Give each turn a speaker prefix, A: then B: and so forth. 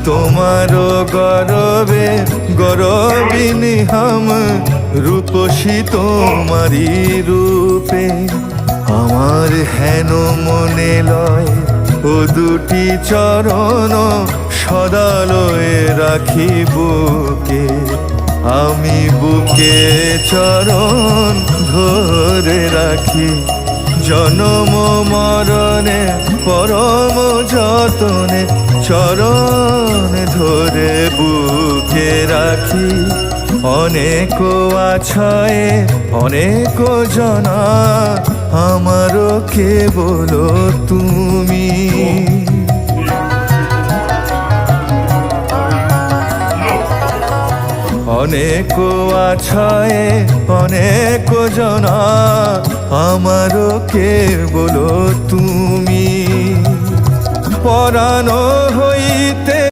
A: তোমারো গরবে গরবিনী হাম রূপসী তোমারি রূপে আমার হেন মনে লয় ও দুটি চরণ সদালয়ে রাখি বুকে আমি বুকে চরণ ধরে রাখি জনম মরণে পরম যতনে চরণ ধরে বুকে রাখি অনেক আছয়ে অনেক জনা আমারও কেবল তুমি অনেক আছয়ে অনেক জনা আমারও কেবল তুমি পরাণ হইতে